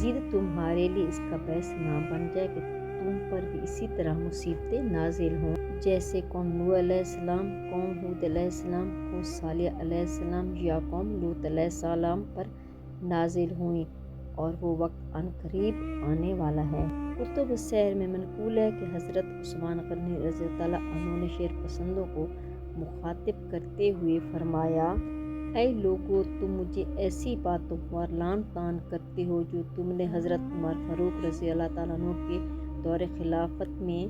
ضد تمہارے لیے اس کا باعث نہ بن جائے کہ تم پر بھی اسی طرح مصیبتیں نازل ہوں جیسے قوم نوح علیہ السلام، قوم ہود علیہ السلام، قوم صالح علیہ السلام یا قوم لوط علیہ السلام پر نازل ہوئیں، اور وہ وقت عن قریب آنے والا ہے۔ کتب سیر میں منقول ہے کہ حضرت عثمان غنی رضی اللہ عنہ نے شعر پسندوں کو مخاطب کرتے ہوئے فرمایا: اے لوگو، تم مجھے ایسی باتوں پر لعن طعن کرتے ہو جو تم نے حضرت عمر فاروق رضی اللہ تعالیٰ عنہ کے دور خلافت میں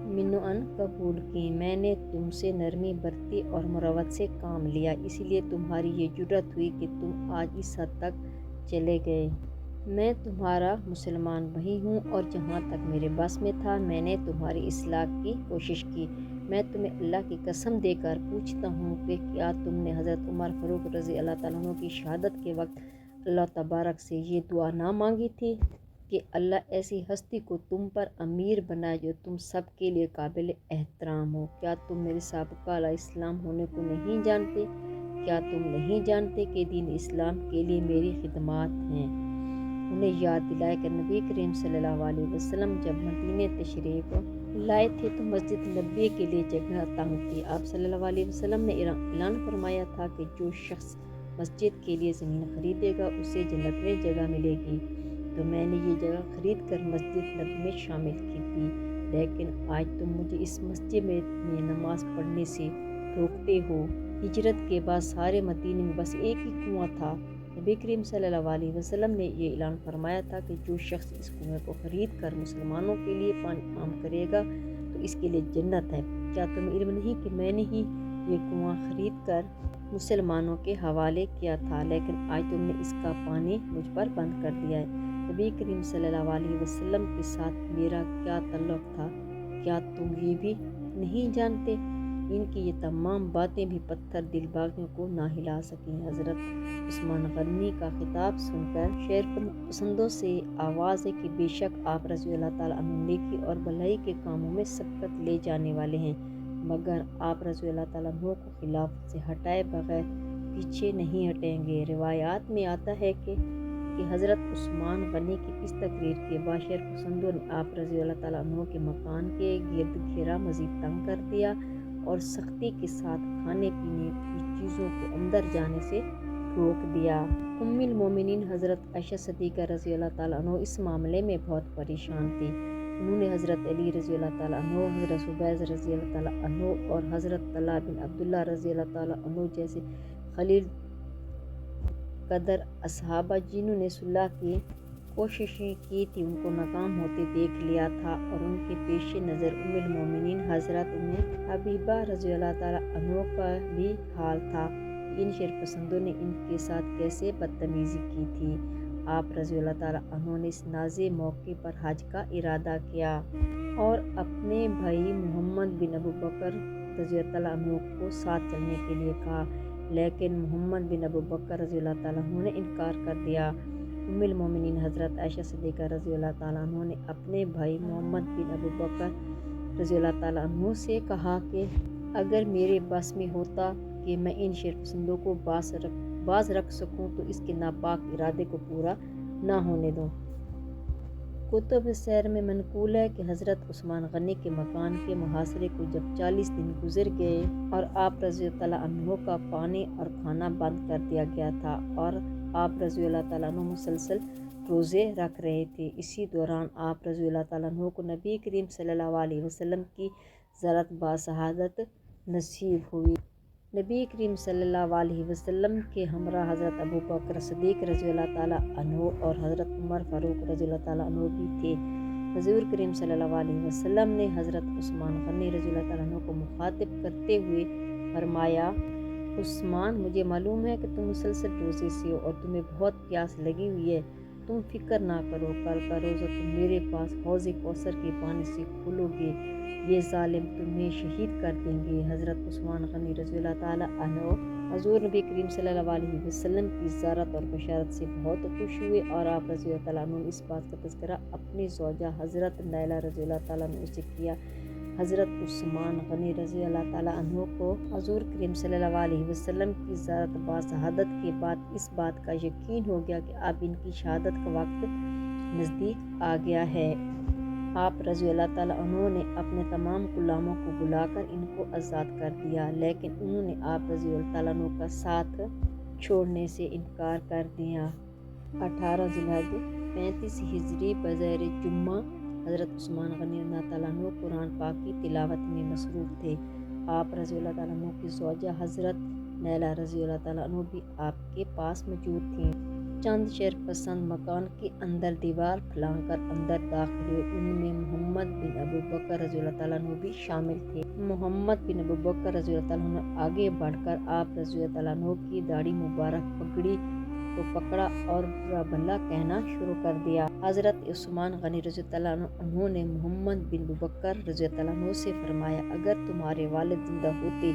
منوعاً قبول کی۔ میں نے تم سے نرمی برتی اور مروت سے کام لیا، اس لیے تمہاری یہ جرأت ہوئی کہ تم آج اس حد تک چلے گئے۔ میں تمہارا مسلمان بھائی ہوں اور جہاں تک میرے بس میں تھا میں نے تمہاری اصلاح کی کوشش کی۔ میں تمہیں اللہ کی قسم دے کر پوچھتا ہوں کہ کیا تم نے حضرت عمر فاروق رضی اللہ تعالیٰ عنہ کی شہادت کے وقت اللہ تبارک سے یہ دعا نہ مانگی تھی کہ اللہ ایسی ہستی کو تم پر امیر بنائے جو تم سب کے لیے قابل احترام ہو؟ کیا تم میرے سابقہ علیہ السلام ہونے کو نہیں جانتے؟ کیا تم نہیں جانتے کہ دین اسلام کے لیے میری خدمات ہیں؟ انہیں یاد دلائے کہ نبی کریم صلی اللہ علیہ وسلم جب مدینہ تشریف لائے تھے تو مسجد نبوی کے لیے جگہ تنگ تھی۔ آپ صلی اللہ علیہ وسلم نے اعلان فرمایا تھا کہ جو شخص مسجد کے لیے زمین خریدے گا اسے جنت میں جگہ ملے گی، تو میں نے یہ جگہ خرید کر مسجد نبوی میں شامل کی تھی، لیکن آج تم مجھے اس مسجد میں نماز پڑھنے سے روکتے ہو۔ ہجرت کے بعد سارے مدینے میں بس ایک ہی کنواں تھا۔ نبی کریم صلی اللہ علیہ وسلم نے یہ اعلان فرمایا تھا کہ جو شخص اس کنویں کو خرید کر مسلمانوں کے لیے پانی عام کرے گا تو اس کے لیے جنت ہے۔ کیا تمہیں علم نہیں کہ میں نے ہی یہ کنواں خرید کر مسلمانوں کے حوالے کیا تھا، لیکن آج تم نے اس کا پانی مجھ پر بند کر دیا ہے۔ نبی کریم صلی اللہ علیہ وسلم کے ساتھ میرا کیا تعلق تھا، کیا تم یہ بھی نہیں جانتے؟ ان کی یہ تمام باتیں بھی پتھر دل باغیوں کو نہ ہلا سکیں۔ حضرت عثمان غنی کا خطاب سن کر شعر پسندوں سے آواز ہے کہ بے شک آپ رضی اللہ تعالیٰ عنہ نیکی اور بھلائی کے کاموں میں سبقت لے جانے والے ہیں، مگر آپ رضی اللہ تعالیٰ عنہ کو خلافت سے ہٹائے بغیر پیچھے نہیں ہٹیں گے۔ روایات میں آتا ہے کہ حضرت عثمان غنی کی اس تقریر کے بعد شعر پسندوں نے آپ رضی اللہ تعالیٰ عنہ کے مکان کے گرد گھیرا مزید تنگ کر دیا اور سختی کے ساتھ کھانے پینے کی چیزوں کو اندر جانے سے روک دیا۔ ام المومنین حضرت عائشہ صدیقہ رضی اللہ تعالیٰ عنہ اس معاملے میں بہت پریشان تھی۔ انہوں نے حضرت علی رضی اللہ تعالیٰ عنہ، حضرت زبیر رضی اللہ تعالیٰ عنہ اور حضرت طلحہ بن عبداللہ رضی اللہ تعالیٰ عنہ جیسے خلیل قدر اصحابہ جنہوں نے صلح کی کوششیں کی تھی ان کو ناکام ہوتے دیکھ لیا تھا، اور ان کے پیش نظر ام المومنین حضرت ام حبیبہ رضی اللہ تعالیٰ عنہ کا بھی حال تھا کہ ان شعر پسندوں نے ان کے ساتھ کیسے بدتمیزی کی تھی۔ آپ رضی اللہ تعالیٰ عنہ نے اس نازِ موقع پر حج کا ارادہ کیا اور اپنے بھائی محمد بن ابو بکر رضی اللہ عنہ کو ساتھ چلنے کے لیے کہا، لیکن محمد بن ابو بکر رضی اللہ تعالیٰ عنہ نے انکار کر دیا۔ ام المومنین حضرت عائشہ صدیقہ رضی اللہ تعالیٰ عنہ نے اپنے بھائی محمد بن ابو بکر رضی اللہ تعالیٰ عنہ سے کہا کہ اگر میرے بس میں ہوتا کہ میں ان شعر پسندوں کو باز رکھ سکوں تو اس کے ناپاک ارادے کو پورا نہ ہونے دوں۔ کتب سیر میں منقول ہے کہ حضرت عثمان غنی کے مکان کے محاصرے کو جب 40 دن گزر گئے اور آپ رضی اللہ عنہ کا پانی اور کھانا بند کر دیا گیا تھا اور آپ رضی اللہ تعالیٰ عنہ مسلسل روزے رکھ رہے تھے، اسی دوران آپ رضی اللہ تعالیٰ عنہ کو نبی کریم صلی اللہ علیہ وسلم کی زیارت بشہادت نصیب ہوئی۔ نبی کریم صلی اللہ علیہ وسلم کے ہمراہ حضرت ابو بکر صدیق رضی اللہ تعالیٰ عنہ اور حضرت عمر فاروق رضی اللہ تعالیٰ عنہ بھی تھے۔ حضور کریم صلی اللہ علیہ وسلم نے حضرت عثمان غنی رضی اللہ تعالیٰ عنہ کو مخاطب کرتے ہوئے فرمایا: عثمان، مجھے معلوم ہے کہ تم مسلسل روزے سے ہو اور تمہیں بہت پیاس لگی ہوئی ہے، تم فکر نہ کرو، کل کا روزہ تم میرے پاس حوض کوثر کے پانی سے کھولو گے، یہ ظالم تمہیں شہید کر دیں گے۔ حضرت عثمان غنی رضی اللہ تعالیٰ عنہ حضور نبی کریم صلی اللہ علیہ وسلم کی زیارت اور بشارت سے بہت خوش ہوئے اور آپ رضی اللہ تعالیٰ عنہ نے اس بات کا تذکرہ اپنی زوجہ حضرت نیلہ رضی اللہ تعالیٰ عنہ سے کیا۔ حضرت عثمان غنی رضی اللہ تعالیٰ عنہ کو حضور کریم صلی اللہ علیہ وسلم کی زیارت باشہادت کے بعد اس بات کا یقین ہو گیا کہ اب ان کی شہادت کا وقت نزدیک آ گیا ہے۔ آپ رضی اللہ تعالیٰ عنہ نے اپنے تمام غلاموں کو بلا کر ان کو آزاد کر دیا، لیکن انہوں نے آپ رضی اللہ تعالیٰ عنہ کا ساتھ چھوڑنے سے انکار کر دیا۔ 18 ذی الحجہ 35 ہجری بظہر جمعہ حضرت عثمان غنی رضی اللہ تعالیٰ عنہ قرآن پاک کی تلاوت میں مصروف تھے۔ آپ رضی اللہ تعالیٰ عنہ کی زوجہ حضرت نیلہ رضی اللہ تعالیٰ عنہ بھی آپ کے پاس موجود تھیں۔ چند شیر پسند مکان کے اندر دیوار پھلانگ کر اندر داخل ہوئے، ان میں محمد بن ابو بکر رضی اللہ تعالیٰ عنہ بھی شامل تھے۔ محمد بن ابو بکر رضی اللہ تعالیٰ عنہ آگے بڑھ کر آپ رضی اللہ تعالیٰ عنہ کی داڑھی مبارک پگڑی کو پکڑا اور برا بھلا کہنا شروع کر دیا۔ حضرت عثمان غنی رضی اللہ عنہ نے محمد بن ابو بکر رضی اللہ عنہ سے فرمایا، اگر تمہارے والد زندہ ہوتے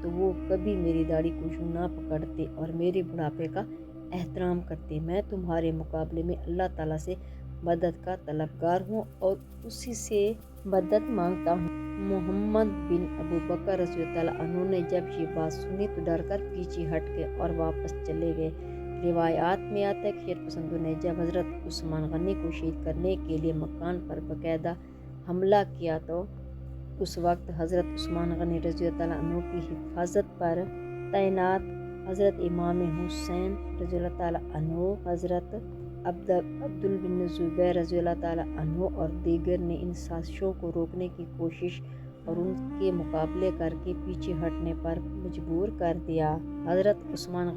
تو وہ کبھی میری داڑھی کو یوں نہ پکڑتے اور میرے بڑھاپے کا احترام کرتے۔ میں تمہارے مقابلے میں اللہ تعالیٰ سے مدد کا طلبگار ہوں اور اسی سے مدد مانگتا ہوں۔ محمد بن ابو بکر رضی اللہ عنہ نے جب یہ بات سنی تو ڈر کر پیچھے ہٹ گئے اور واپس چلے گئے۔ روایات میں آتا ہے کہ شیر پسندوں نے جب حضرت عثمان غنی کو شہید کرنے کے لیے مکان پر باقاعدہ حملہ کیا تو اس وقت حضرت عثمان غنی رضی اللہ عنہ کی حفاظت پر تعینات حضرت امام حسین رضی اللہ تعالیٰ عنہ، حضرت عبد بن زبیر رضی اللہ تعالیٰ عنہ اور دیگر نے ان سازشوں کو روکنے کی کوشش اور ان کے مقابلے کر کے پیچھے ہٹنے پر مجبور کر دیا۔ حضرت عثمان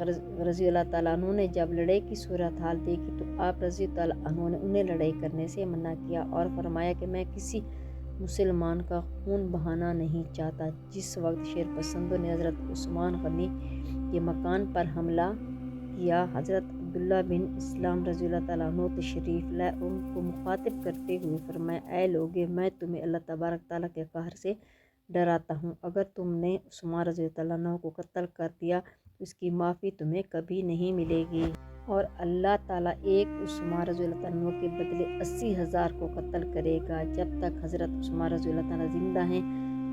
رضی اللہ تعالیٰ عنہ نے جب لڑائی کی صورتحال دیکھی تو آپ رضی اللہ عنہ نے انہیں لڑائی کرنے سے منع کیا اور فرمایا کہ میں کسی مسلمان کا خون بہانا نہیں چاہتا۔ جس وقت شیر پسندوں نے حضرت عثمان غنی کے مکان پر حملہ کیا، حضرت عبداللہ بن اسلام رضی اللہ تعالیٰ عنہ تشریف لائے اور ان کو مخاطب کرتے ہوئے فرمایا، اے لوگے، میں تمہیں اللہ تبارک تعالیٰ کے قہر سے ڈراتا ہوں۔ اگر تم نے عثمان رضی اللہ عنہ کو قتل کر دیا تو اس کی معافی تمہیں کبھی نہیں ملے گی، اور اللہ تعالیٰ ایک عثمان رضی اللہ عنہ کے بدلے 80,000 کو قتل کرے گا۔ جب تک حضرت عثمان رضی اللہ عنہ زندہ ہیں،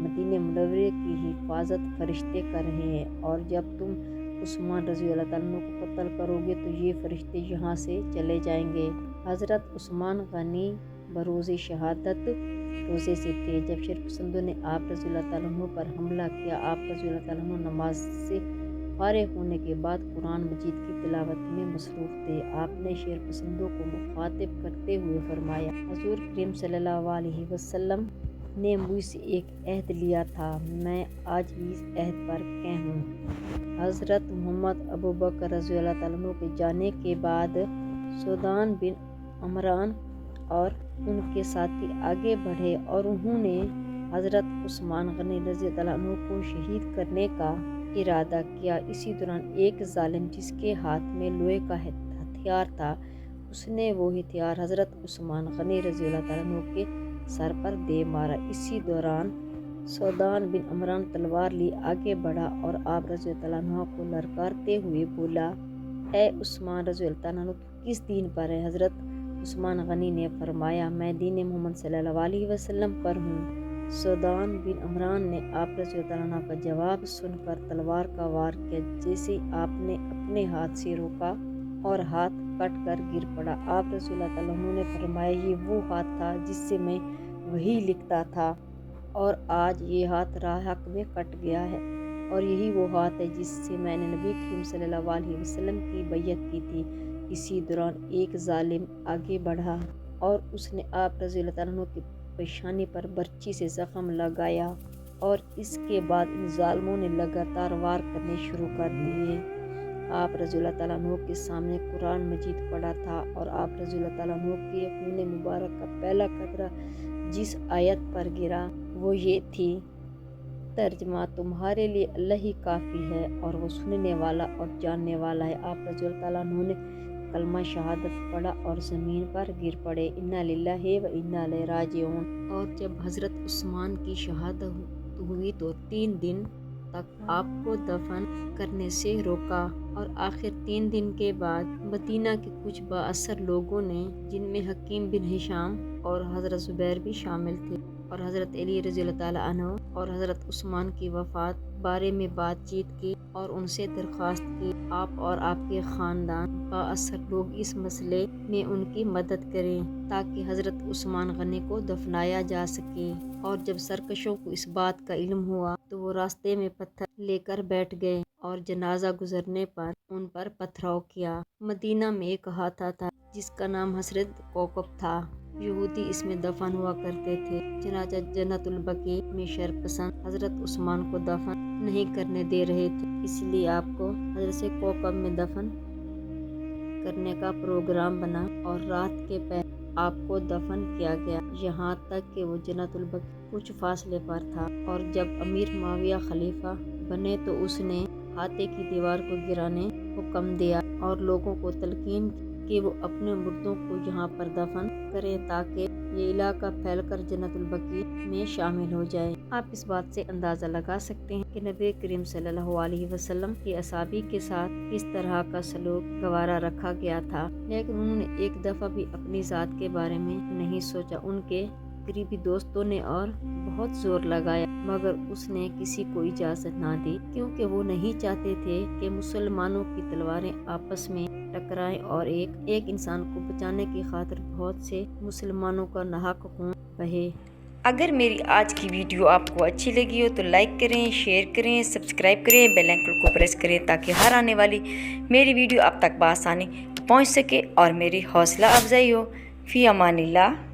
مدینہ منورہ کی حفاظت فرشتے کر رہے ہیں، اور جب تم عثمان رضی اللہ عنہ کو قتل کرو گے تو یہ فرشتے یہاں سے چلے جائیں گے۔ حضرت عثمان غنی بروز شہادت روزے سے تھے جب شیر پسندوں نے آپ رضی اللہ عنہ پر حملہ کیا۔ آپ رضی اللہ عنہ نماز سے فارغ ہونے کے بعد قرآن مجید کی تلاوت میں مصروف تھے۔ آپ نے شیر پسندوں کو مخاطب کرتے ہوئے فرمایا، حضور کریم صلی اللہ علیہ وسلم نے مجھ سے ایک عہد لیا تھا، میں آج بھی اس عہد پر قائم ہوں۔ حضرت محمد ابو بکر رضی اللہ عنہ کے جانے کے بعد سودان بن عمران اور ان کے ساتھی آگے بڑھے اور انہوں نے حضرت عثمان غنی رضی اللہ عنہ کو شہید کرنے کا ارادہ کیا۔ اسی دوران ایک ظالم جس کے ہاتھ میں لوہے کا ہتھیار تھا، اس نے وہ ہتھیار حضرت عثمان غنی رضی اللہ عنہ کے سر پر دے مارا۔ اسی دوران سودان بن عمران تلوار لیے آگے بڑھا اور آپ رضی اللہ عنہ کو للکارتے ہوئے بولا، اے عثمان رضی اللہ عنہ، تو کس دین پر ہے؟ حضرت عثمان غنی نے فرمایا، میں دین محمد صلی اللہ علیہ وسلم پر ہوں۔ سودان بن عمران نے آپ رضی اللہ عنہ کا جواب سن کر تلوار کا وار کیا، جیسے آپ نے اپنے ہاتھ سے روکا اور ہاتھ کٹ کر گر پڑا۔ آپ رضی اللہ عنہ نے فرمایا، یہ وہ ہاتھ تھا جس سے میں وحی لکھتا تھا، اور آج یہ ہاتھ راہ حق میں کٹ گیا ہے، اور یہی وہ ہاتھ ہے جس سے میں نے نبی کریم صلی اللہ علیہ وسلم کی بیعت کی تھی۔ اسی دوران ایک ظالم آگے بڑھا اور اس نے آپ رضی اللہ عنہ کی پیشانی پر برچی سے زخم لگایا، اور اس کے بعد ان ظالموں نے لگاتار وار کرنے شروع کر دیے۔ آپ رضی اللہ عنہ کے سامنے قرآن مجید پڑھا تھا، اور آپ رضی اللہ عنہ کے خون مبارک کا پہلا قطرہ جس آیت پر گرا وہ یہ تھی، ترجمہ، تمہارے لیے اللہ ہی کافی ہے اور وہ سننے والا اور جاننے والا ہے۔ آپ رضی اللہ عنہ نے کلمہ شہادت پڑھا اور زمین پر گر پڑے، انا للہ و انا الیہ راجعون۔ اور جب حضرت عثمان کی شہادت ہوئی تو 3 دن تک آپ کو دفن کرنے سے روکا۔ اور آخر 3 دن کے بعد مدینہ کے کچھ بااثر لوگوں نے، جن میں حکیم بن ہشام اور حضرت زبیر بھی شامل تھے، اور حضرت علی رضی اللہ تعالیٰ عنہ اور حضرت عثمان کی وفات بارے میں بات چیت کی اور ان سے درخواست کی آپ اور آپ کے خاندان بااثر لوگ اس مسئلے میں ان کی مدد کریں تاکہ حضرت عثمان غنی کو دفنایا جا سکے۔ اور جب سرکشوں کو اس بات کا علم ہوا تو وہ راستے میں پتھر لے کر بیٹھ گئے اور جنازہ گزرنے پر ان پر پتھراؤ کیا۔ مدینہ میں ایک احاطہ تھا جس کا نام حضرت کوکب تھا، یہودی اس میں دفن ہوا کرتے تھے، چنانچہ جنت البقیع میں شرپسند حضرت عثمان کو دفن نہیں کرنے دے رہے تھے، اس لیے آپ کو حضرت کوکب میں دفن کرنے کا پروگرام بنا اور رات کے پہر آپ کو دفن کیا گیا، یہاں تک کہ وہ جنت البقیع کچھ فاصلے پر تھا۔ اور جب امیر معاویہ خلیفہ بنے تو اس نے احاطے کی دیوار کو گرانے حکم دیا اور لوگوں کو تلقین کہ وہ اپنے مردوں کو یہاں پر دفن کریں تاکہ یہ علاقہ پھیل کر جنت البقیع میں شامل ہو جائے۔ آپ اس بات سے اندازہ لگا سکتے ہیں کہ نبی کریم صلی اللہ علیہ وسلم کی اصحابی کے ساتھ کس طرح کا سلوک گوارا رکھا گیا تھا، لیکن انہوں نے ایک دفعہ بھی اپنی ذات کے بارے میں نہیں سوچا۔ ان کے قریبی دوستوں نے اور بہت زور لگایا مگر اس نے کسی کو اجازت نہ دی، کیونکہ وہ نہیں چاہتے تھے کہ مسلمانوں کی تلواریں آپس میں ٹکرائیں اور ایک انسان کو بچانے کی خاطر بہت سے مسلمانوں کا ناحق خون بہے۔ اگر میری آج کی ویڈیو آپ کو اچھی لگی ہو تو لائک کریں، شیئر کریں، سبسکرائب کریں، بیل آئیکن کو پریس کریں تاکہ ہر آنے والی میری ویڈیو آپ تک بآسانی پہنچ سکے اور میری حوصلہ افزائی ہو۔ فی امان اللہ۔